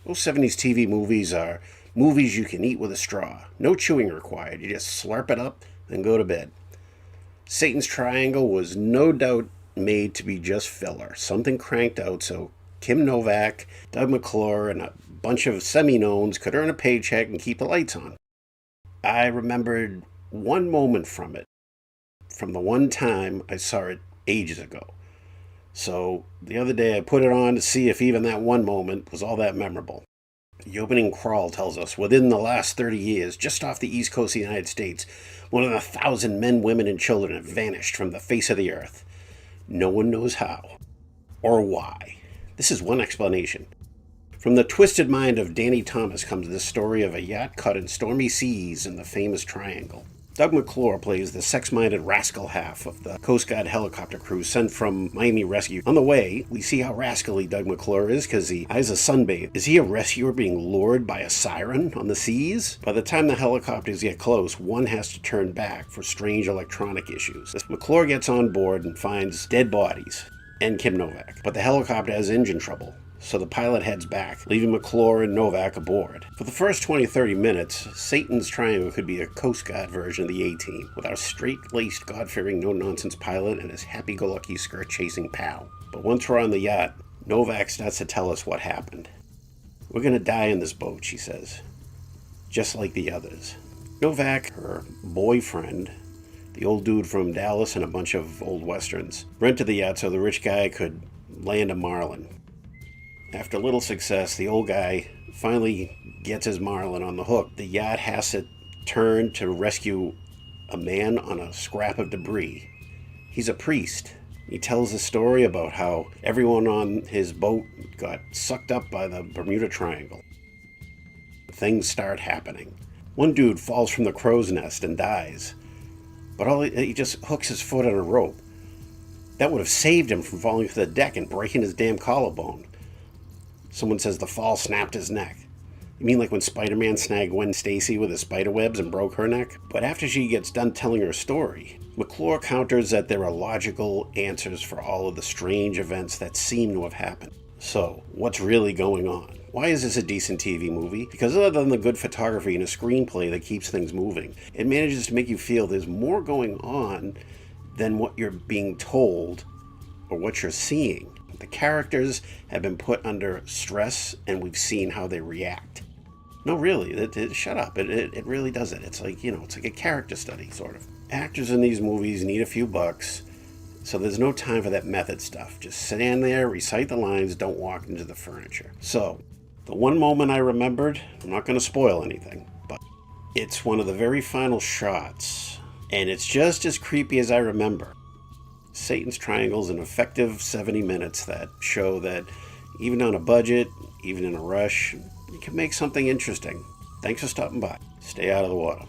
Most 70s TV movies are movies you can eat with a straw. No chewing required. You just slurp it up and go to bed. Satan's Triangle was no doubt made to be just filler. Something cranked out so Kim Novak, Doug McClure, and a bunch of semi-knowns could earn a paycheck and keep the lights on. I remembered one moment from it, from the one time I saw it ages ago. So the other day I put it on to see if even that one moment was all that memorable. The opening crawl tells us within the last 30 years, just off the east coast of the United States, more than 1,000 men, women, and children have vanished from the face of the earth. No one knows how or why. This is one explanation. From the twisted mind of Danny Thomas comes the story of a yacht caught in stormy seas in the famous Triangle. Doug McClure plays the sex-minded rascal half of the Coast Guard helicopter crew sent from Miami Rescue. On the way, we see how rascally Doug McClure is because he eyes a sunbathe. Is he a rescuer being lured by a siren on the seas? By the time the helicopters get close, one has to turn back for strange electronic issues. McClure gets on board and finds dead bodies and Kim Novak, but the helicopter has engine trouble. So the pilot heads back, leaving McClure and Novak aboard. For the first 20-30 minutes, Satan's Triangle could be a Coast Guard version of the A-Team, with our straight-laced, God-fearing, no-nonsense pilot and his happy-go-lucky skirt-chasing pal. But once we're on the yacht, Novak starts to tell us what happened. "We're gonna die in this boat," she says, "just like the others." Novak, her boyfriend, the old dude from Dallas and a bunch of old westerns, rented the yacht so the rich guy could land a marlin. After little success, the old guy finally gets his marlin on the hook. The yacht has to turn to rescue a man on a scrap of debris. He's a priest. He tells a story about how everyone on his boat got sucked up by the Bermuda Triangle. Things start happening. One dude falls from the crow's nest and dies, but he just hooks his foot on a rope. That would have saved him from falling to the deck and breaking his damn collarbone. Someone says the fall snapped his neck. You mean like when Spider-Man snagged Gwen Stacy with his spider webs and broke her neck? But after she gets done telling her story, McClure counters that there are logical answers for all of the strange events that seem to have happened. So, what's really going on? Why is this a decent TV movie? Because other than the good photography and a screenplay that keeps things moving, it manages to make you feel there's more going on than what you're being told or what you're seeing. The characters have been put under stress, and we've seen how they react. No, really, shut up. It really does it. It's like, it's like a character study, sort of. Actors in these movies need a few bucks, so there's no time for that method stuff. Just stand there, recite the lines, don't walk into the furniture. So, the one moment I remembered, I'm not going to spoil anything, but it's one of the very final shots, and it's just as creepy as I remember. Satan's Triangle is an effective 70 minutes that show that even on a budget, even in a rush, you can make something interesting. Thanks for stopping by. Stay out of the water.